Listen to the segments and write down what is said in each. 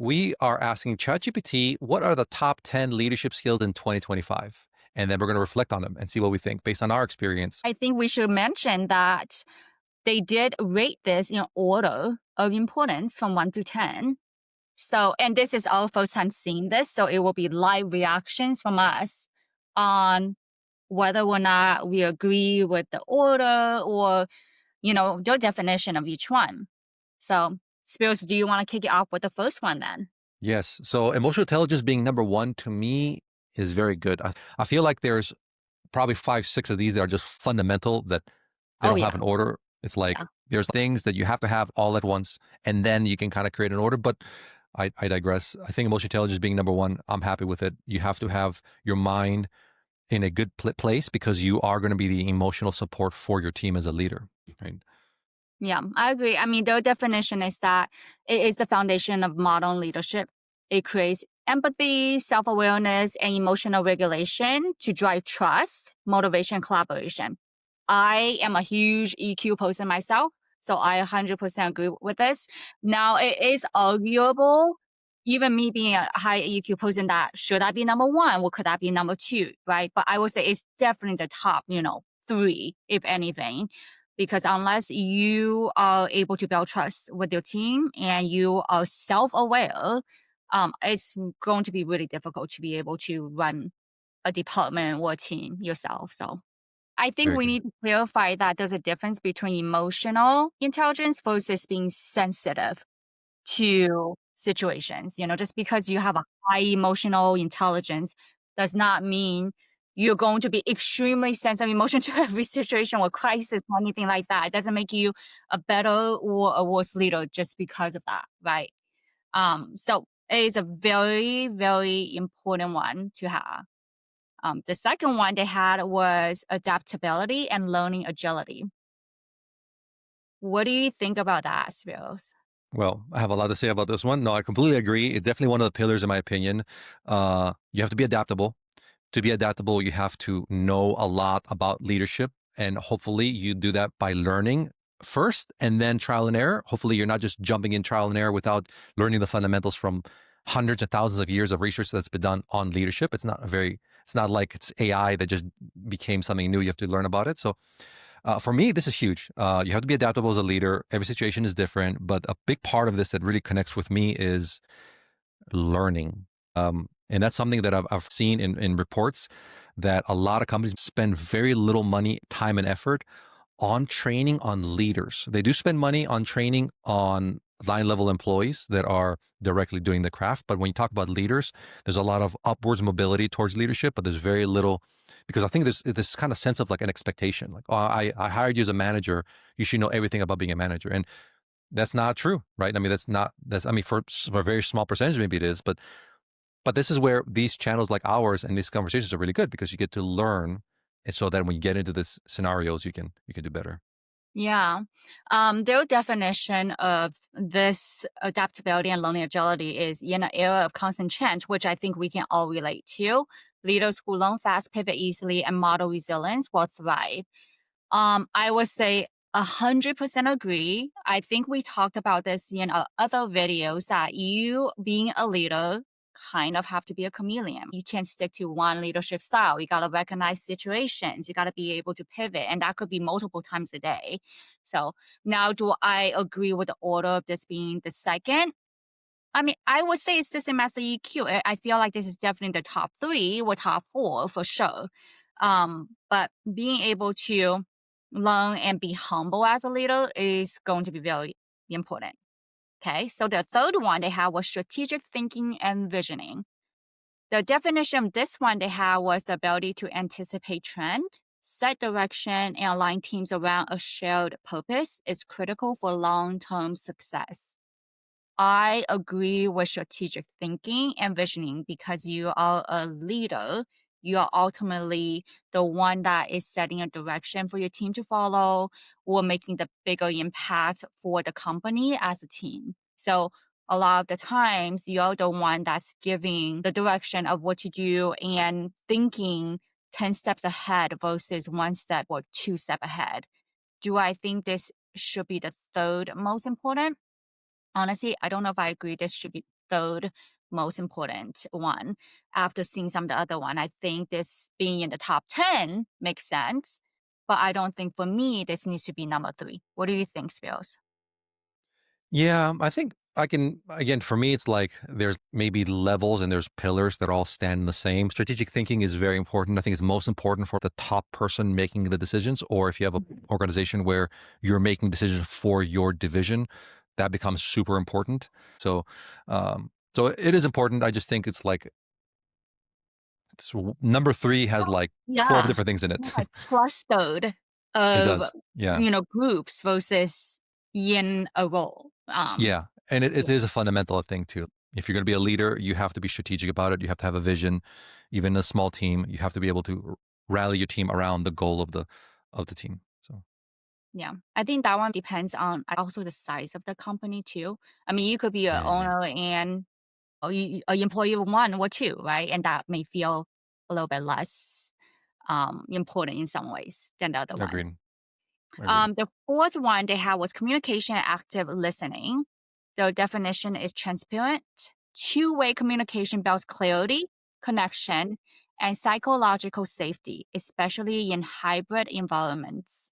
We are asking ChatGPT, what are the top 10 leadership skills in 2025? And then we're going to reflect on them and see what we think based on our experience. I think we should mention that they did rate this in order of importance from 1 to 10. So, and this is our first time seeing this, so it will be live reactions from us on whether or not we agree with the order or, their definition of each one. So, Spills, do you want to kick it off with the first one then? Yes. So emotional intelligence being number one to me is very good. I feel like there's probably five, six of these that are just fundamental that they Oh, don't have yeah. an order. It's like Yeah. there's things that you have to have all at once, and then you can kind of create an order. But I digress. I think emotional intelligence being number one, I'm happy with it. You have to have your mind in a good place because you are going to be the emotional support for your team as a leader. Right. Yeah, I agree. I mean, their definition is that it is the foundation of modern leadership. It creates empathy, self awareness, and emotional regulation to drive trust, motivation, collaboration. I am a huge EQ person myself, so I 100% agree with this. Now, it is arguable, even me being a high EQ person, that should I be number one or could I be number two, right? But I would say it's definitely the top, three, if anything, because unless you are able to build trust with your team and you are self-aware, it's going to be really difficult to be able to run a department or a team yourself. So I think Very we good. need to clarify that there's a difference between emotional intelligence versus being sensitive to situations. Just because you have a high emotional intelligence does not mean you're going to be extremely sensitive emotion to every situation or crisis or anything like that. It doesn't make you a better or a worse leader just because of that, right? So it is a very, very important one to have. The second one they had was adaptability and learning agility. What do you think about that, Spiros? Well, I have a lot to say about this one. No, I completely agree. It's definitely one of the pillars, in my opinion. You have to be adaptable. To be adaptable, you have to know a lot about leadership. And hopefully, you do that by learning first and then trial and error. Hopefully, you're not just jumping in trial and error without learning the fundamentals from hundreds and thousands of years of research that's been done on leadership. It's not like it's AI that just became something new. You have to learn about it. So, for me, this is huge. You have to be adaptable as a leader. Every situation is different, but a big part of this that really connects with me is learning. And that's something that I've seen in reports that a lot of companies spend very little money, time, and effort on training on leaders. They do spend money on training on line level employees that are directly doing the craft. But when you talk about leaders, there's a lot of upwards mobility towards leadership, but there's very little because I think there's this kind of sense of like an expectation, like, oh, I hired you as a manager. You should know everything about being a manager. And that's not true, right? I mean, I mean, for a very small percentage, maybe it is, but this is where these channels like ours and these conversations are really good because you get to learn. And so that when you get into these scenarios, you can do better. Yeah. Their definition of this adaptability and learning agility is in an era of constant change, which I think we can all relate to. Leaders who learn fast, pivot easily, and model resilience will thrive. I would say 100% agree. I think we talked about this in other videos that you being a leader kind of have to be a chameleon. You can't stick to one leadership style. You got to recognize situations. You got to be able to pivot, and that could be multiple times a day. So now, do I agree with the order of this being the second? I mean, I would say it's the same as the EQ. I feel like this is definitely the top three or top four for sure. But being able to learn and be humble as a leader is going to be very important. Okay, so the third one they have was strategic thinking and visioning. The definition of this one they had was the ability to anticipate trend, set direction, and align teams around a shared purpose is critical for long-term success. I agree with strategic thinking and visioning because you are a leader. You are ultimately the one that is setting a direction for your team to follow or making the bigger impact for the company as a team. So, a lot of the times, you're the one that's giving the direction of what to do and thinking 10 steps ahead versus one step or two step ahead. Do I think this should be the third most important? Honestly, I don't know if I agree this should be third most important one after seeing some of the other one. I think this being in the top 10 makes sense, but I don't think for me this needs to be number three. What do you think, Spills? Yeah, I think I can, again, for me, it's like there's maybe levels and there's pillars that all stand the same. Strategic thinking is very important. I think it's most important for the top person making the decisions, or if you have an organization where you're making decisions for your division, that becomes super important. So, so it is important. I just think it's like number three has like 12 Yeah. different things in it. Yeah, clustered It of, does. Yeah. groups versus in a role. Yeah. And it Yeah, is a fundamental thing too. If you're going to be a leader, you have to be strategic about it. You have to have a vision. Even a small team, you have to be able to rally your team around the goal of the team. So yeah. I think that one depends on also the size of the company too. I mean, you could be a yeah, yeah, owner and a employee of one or two, right? And that may feel a little bit less important in some ways than the other yeah. ones. Agreed. Agreed. The fourth one they had was communication and active listening. The definition is transparent, two-way communication builds clarity, connection, and psychological safety, especially in hybrid environments.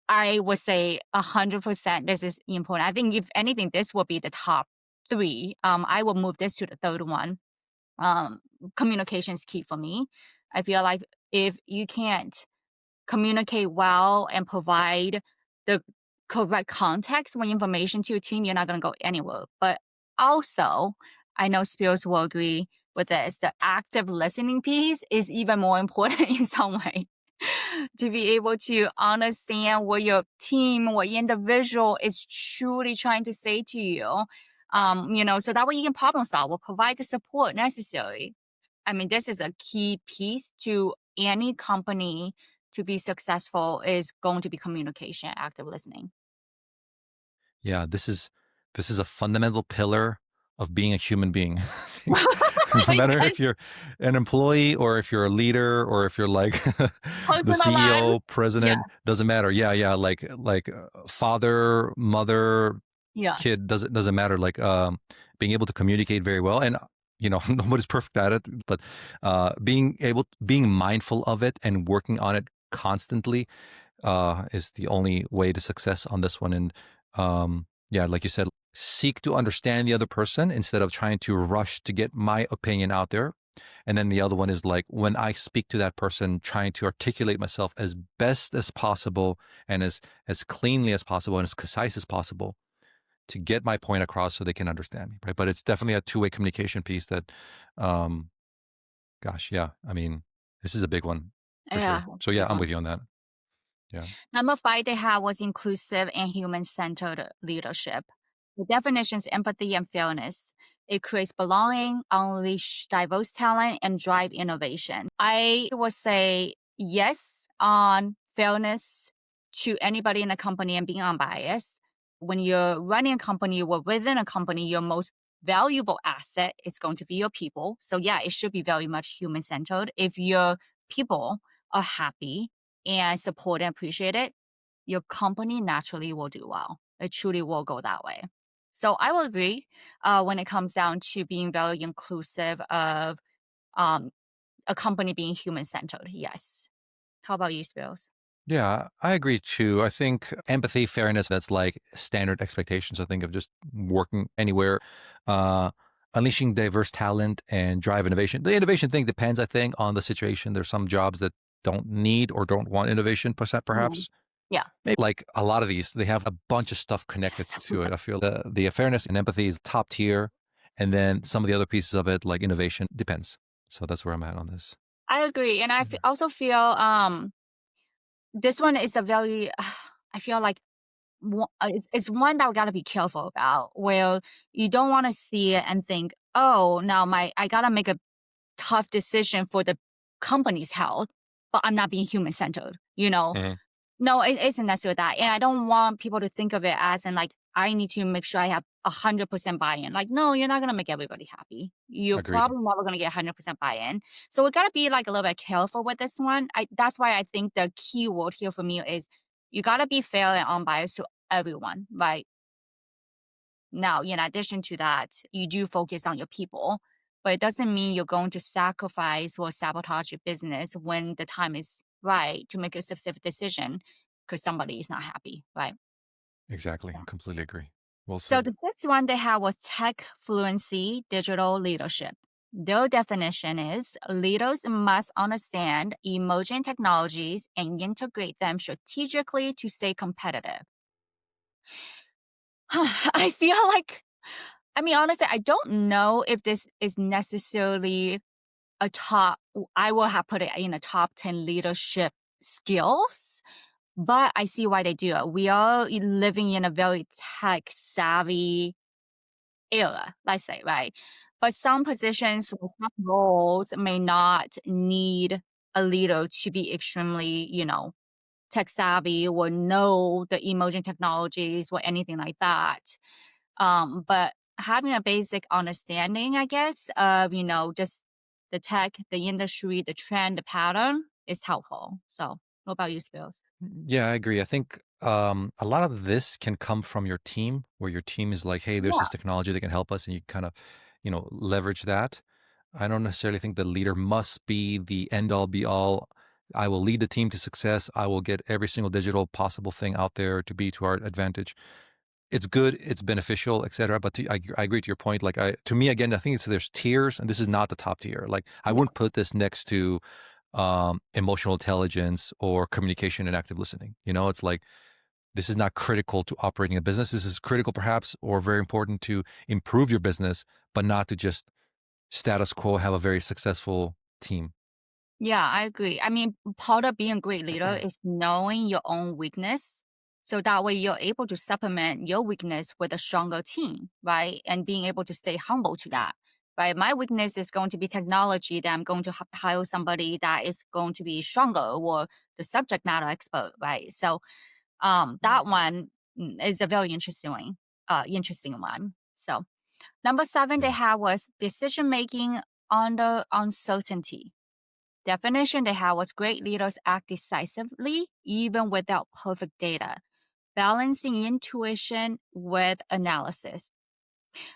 I would say 100% this is important. I think if anything, this will be the top three. I will move this to the third one. Um, Communication is key for me. I feel like if you can't communicate well and provide the correct context when information to your team, you're not going to go anywhere. But also, I know Spears will agree with this. The active listening piece is even more important in some way. To be able to understand what your team, what your individual is truly trying to say to you, so that way you can problem solve or provide the support necessary. I mean, this is a key piece to any company to be successful is going to be communication, active listening. Yeah, this is a fundamental pillar of being a human being. I think no matter Yes, if you're an employee or if you're a leader or if you're like the personal line. CEO, Yeah, president, doesn't matter. Yeah, yeah, like father, mother, yeah, kid, doesn't matter. Like being able to communicate very well, and nobody's perfect at it, but being mindful of it and working on it constantly is the only way to success on this one. And yeah, like you said, seek to understand the other person instead of trying to rush to get my opinion out there. And then the other one is like when I speak to that person, trying to articulate myself as best as possible and as cleanly as possible and as concise as possible to get my point across so they can understand me, right? But it's definitely a two-way communication piece that, um, gosh, yeah, I mean, this is a big one for yeah. sure. That's So a yeah, good I'm one. with you on that. Yeah. Number five they had was inclusive and human-centered leadership. The definition is empathy and fairness. It creates belonging, unleash diverse talent, and drive innovation. I would say yes on fairness to anybody in a company and being unbiased. When you're running a company or within a company, your most valuable asset is going to be your people. So yeah, it should be very much human-centered. If your people are happy and support and appreciate it, your company naturally will do well. It truly will go that way. So I will agree when it comes down to being very inclusive of um, a company being human centered. Yes. How about you, Spills? Yeah, I agree too. I think empathy, fairness, that's like standard expectations. I think of just working anywhere, uh, unleashing diverse talent and drive innovation. The innovation thing depends, I think, on the situation. There's some jobs that don't need or don't want innovation, Mhm. perhaps. Yeah. Maybe like a lot of these, they have a bunch of stuff connected to it. I feel the fairness and empathy is top tier. And then some of the other pieces of it, like innovation, depends. So that's where I'm at on this. I agree. And Yeah. also feel this one is a very, I feel like it's one that we got to be careful about where you don't want to see it and think, oh, now I got to make a tough decision for the company's health, but I'm not being human centered, you know? Mhm. No, it isn't necessarily that. And I don't want people to think of it as in like, I need to make sure I have 100% buy-in. Like, no, you're not going to make everybody happy. You're Agreed. probably never going to get 100% buy-in. So we got to be like a little bit careful with this one. That's why I think the key word here for me is you got to be fair and unbiased to everyone, right? Now, in addition to that, you do focus on your people, but it doesn't mean you're going to sacrifice or sabotage your business when the time is right to make a specific decision because somebody is not happy, right? Exactly. I completely agree. Well So said. the first one they have was tech fluency, digital leadership. Their definition is leaders must understand emerging technologies and integrate them strategically to stay competitive. I feel like, I mean, honestly, I don't know if this is necessarily a top, I will have put it in a top 10 leadership skills, but I see why they do it. We are living in a very tech savvy era, let's say, right? But some positions or some roles may not need a leader to be extremely, tech savvy or know the emerging technologies or anything like that. But having a basic understanding, I guess, of, just the tech, the industry, the trend, the pattern is helpful. So, what about you, Skills? Yeah, I agree. I think a lot of this can come from your team, where your team is like, "Hey, there's Yeah. this technology that can help us," and you kind of, leverage that. I don't necessarily think the leader must be the end all be all. I will lead the team to success. I will get every single digital possible thing out there to be to our advantage. It's good, it's beneficial, etc. But I agree to your point. Like, to me, again, I think there's tiers, and this is not the top tier. Like, I Yeah. wouldn't put this next to emotional intelligence or communication and active listening. It's like this is not critical to operating a business. This is critical, perhaps, or very important to improve your business, but not to just status quo have a very successful team. Yeah, I agree. I mean, part of being a great leader is knowing your own weakness. So that way you're able to supplement your weakness with a stronger team, right? And being able to stay humble to that, right? My weakness is going to be technology that I'm going to hire somebody that is going to be stronger or the subject matter expert, right? So that one is a very interesting one. So number seven they Yeah. had was decision making under uncertainty. Definition they had was great leaders act decisively even without perfect data, balancing intuition with analysis.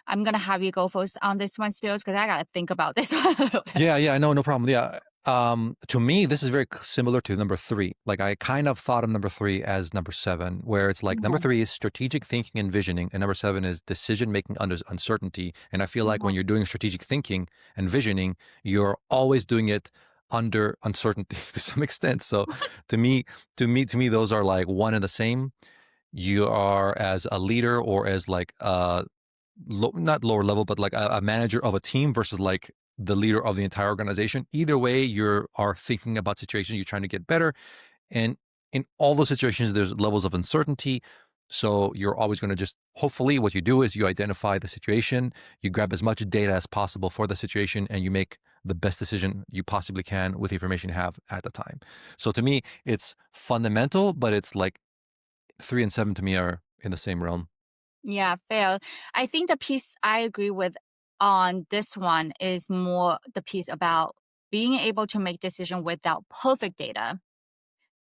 I'm gonna have you go first on this one, Spills, because I gotta think about this one a little bit. Yeah, no, no problem. Yeah. To me, this is very similar to number three. Like, I kind of thought of number three as number seven, where it's like number Mhm, three is strategic thinking and visioning, and number seven is decision making under uncertainty. And I feel like when mhm. you're doing strategic thinking and visioning, you're always doing it under uncertainty to some extent. So, to me, those are like one and the same. You are, as a leader or as like not lower level, but like a manager of a team versus like the leader of the entire organization. Either way, you are thinking about situations, you're trying to get better. And in all those situations, there's levels of uncertainty. So you're always going to just, hopefully, what you do is you identify the situation, you grab as much data as possible for the situation, and you make the best decision you possibly can with the information you have at the time. So to me, it's fundamental, but it's like three and seven to me are in the same realm. Yeah, fair. I think the piece I agree with on this one is more the piece about being able to make decision without perfect data,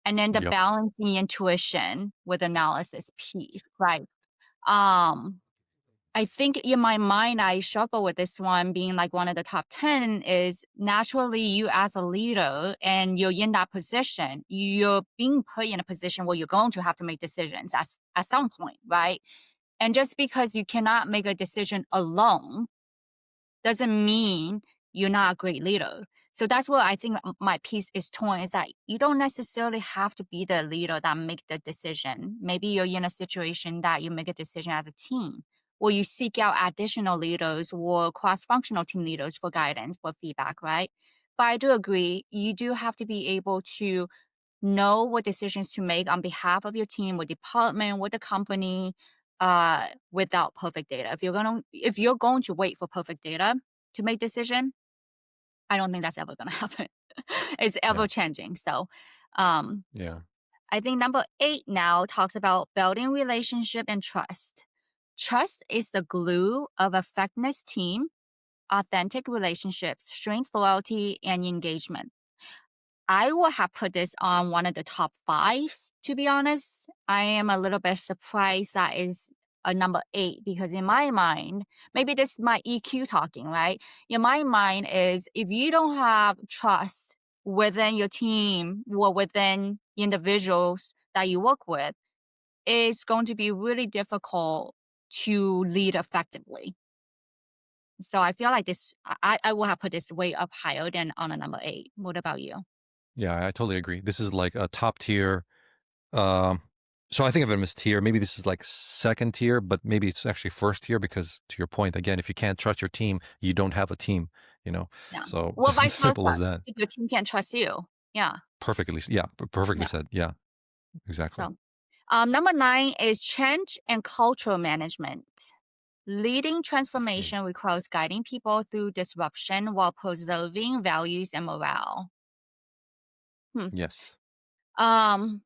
and then the Yep. balancing intuition with analysis piece, right? Um, I think in my mind, I struggle with this one being like one of the top 10 is naturally you as a leader and you're in that position, you're being put in a position where you're going to have to make decisions at some point, right? And just because you cannot make a decision alone doesn't mean you're not a great leader. So that's where I think my piece is torn is that you don't necessarily have to be the leader that make the decision. Maybe you're in a situation that you make a decision as a team or you seek out additional leaders or cross-functional team leaders for guidance, for feedback, right? But I do agree, you do have to be able to know what decisions to make on behalf of your team or department or the company without perfect data. If you're going to wait for perfect data to make decision, I don't think that's ever gonna happen. It's Yeah. ever changing. So um Yeah. I think number 8 now talks about building relationship and trust. Trust is the glue of effectiveness team, authentic relationships, strength, loyalty, and engagement. I would have put this on one of the top fives, to be honest. I am a little bit surprised that is a number 8 because in my mind, maybe this is my EQ talking, right? In my mind is if you don't have trust within your team or within individuals that you work with, it's going to be really difficult to lead effectively. So I feel like this I will have put this way up higher than on a number 8. What about you? Yeah, I totally agree. This is like a top tier. Um, so I think of them as tier. Maybe this is like second tier, but maybe it's actually first tier because to your point, again, if you can't trust your team, you don't have a team, you know? Yeah. So Well, just vice simple as versa. that. If your team can't trust you. Yeah. Yeah, perfectly Yeah. said. Yeah, exactly. So, number 9 is change and cultural management. Leading Okay. transformation requires guiding people through disruption while preserving values and morale. Hmm. Yes, Um,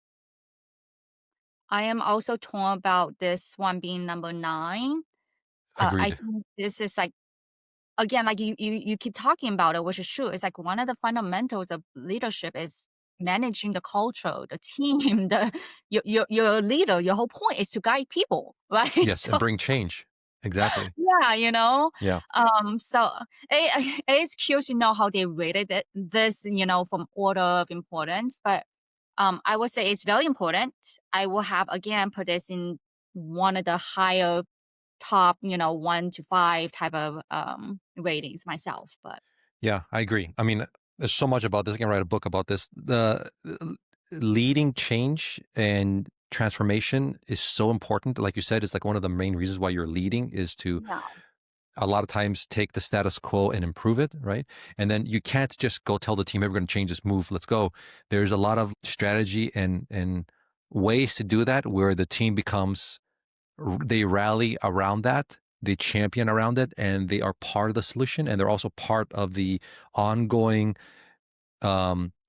I am also torn about this one being number 9. I agreed. think this is like again, like you keep talking about it, which is true. It's like one of the fundamentals of leadership is managing the culture, the team, the your leader. Your whole point is to guide people, right? Yes, and So bring change. Exactly. yeah, you know, Yeah. so it's curious to know how they rated this, from order of importance, but I would say it's very important. I will have again put this in one of the higher top, 1 to 5 type of, ratings myself, but Yeah, I agree. I mean, there's so much about this. I can write a book about this. Leading change and transformation is so important. Like you said, it's like one of the main reasons why you're leading is to yeah, a lot of times take the status quo and improve it, right? And then you can't just go tell the team, "Hey, we're going to change this move. Let's go." There's a lot of strategy and ways to do that where the team becomes they rally around that, they champion around it, and they are part of the solution, and they're also part of the ongoing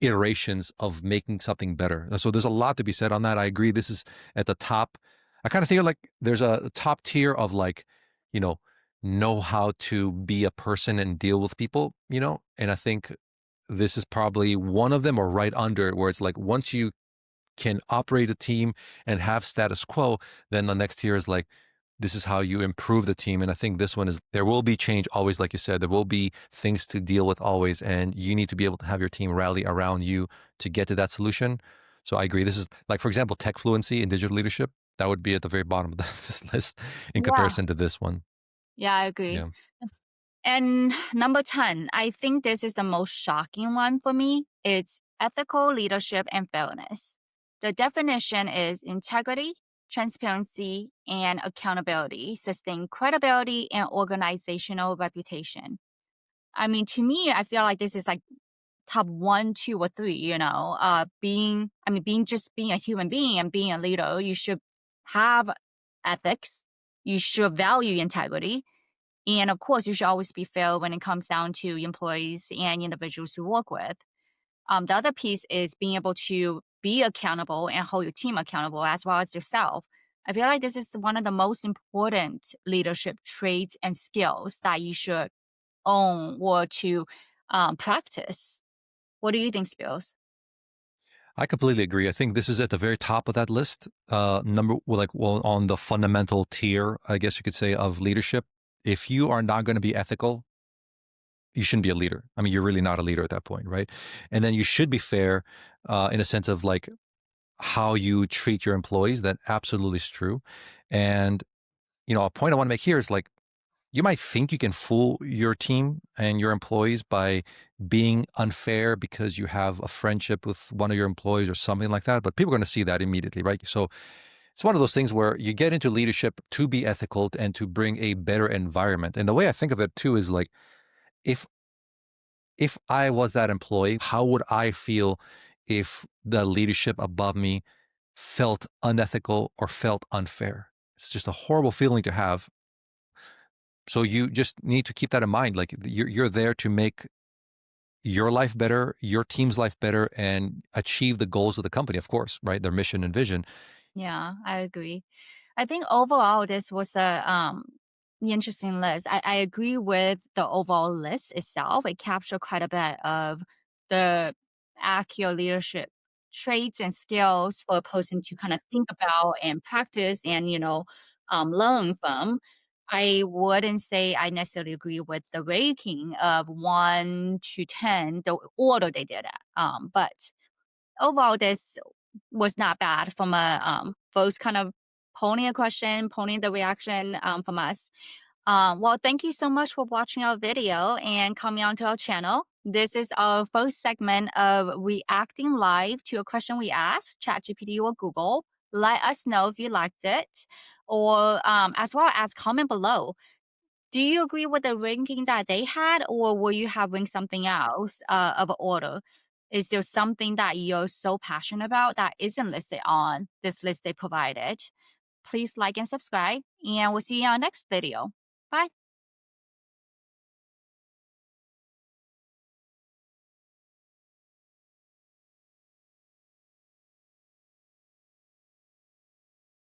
iterations of making something better. So there's a lot to be said on that. I agree. This is at the top. I kind of feel like there's a top tier of like, you know how to be a person and deal with people, and I think this is probably one of them or right under it, where it's like once you can operate a team and have status quo, then the next tier is like, this is how you improve the team. And I think this one is there will be change always, like you said, there will be things to deal with always. And you need to be able to have your team rally around you to get to that solution. So I agree. This is like, for example, tech fluency in digital leadership. That would be at the very bottom of this list in yeah, comparison to this one. yeah, I agree. Yeah. And number 10, I think this is the most shocking one for me. It's ethical leadership and fairness. The definition is integrity, transparency, and accountability, sustain credibility and organizational reputation. I mean, to me, I feel like this is like top 1, 2, or 3, being a human being and being a leader, you should have ethics, you should value integrity, and of course, you should always be fair when it comes down to employees and individuals you work with. The other piece is being able to be accountable and hold your team accountable as well as yourself. I feel like this is one of the most important leadership traits and skills that you should own or to practice. What do you think, Spills? I completely agree. I think this is at the very top of that list. Well, on the fundamental tier, I guess you could say, of leadership. If you are not going to be ethical, you shouldn't be a leader. I mean, you're really not a leader at that point, right? And then you should be fair in a sense of like how you treat your employees. That absolutely is true. And, a point I want to make here is like, you might think you can fool your team and your employees by being unfair because you have a friendship with one of your employees or something like that. But people are going to see that immediately, right? So it's one of those things where you get into leadership to be ethical and to bring a better environment. And the way I think of it too is like, if if I was that employee, how would I feel if the leadership above me felt unethical or felt unfair? It's just a horrible feeling to have. So you just need to keep that in mind. Like you're there to make your life better, your team's life better, and achieve the goals of the company, of course, right? Their mission and vision. Yeah, I agree. I think overall this was a interesting list. I agree with the overall list itself. It captured quite a bit of the accurate leadership traits and skills for a person to kind of think about and practice and loan from. I wouldn't say I necessarily agree with the ranking of 1 to 10, the order they did it. But overall, this was not bad from a first kind of poning a question, poning the reaction from us. Well, thank you so much for watching our video and coming onto our channel. This is our first segment of reacting live to a question we asked, ChatGPT or Google. Let us know if you liked it, or as well as comment below. Do you agree with the ranking that they had, or were you having something else of an order? Is there something that you're so passionate about that isn't listed on this list they provided? Please like and subscribe, and we'll see you on our next video. Bye.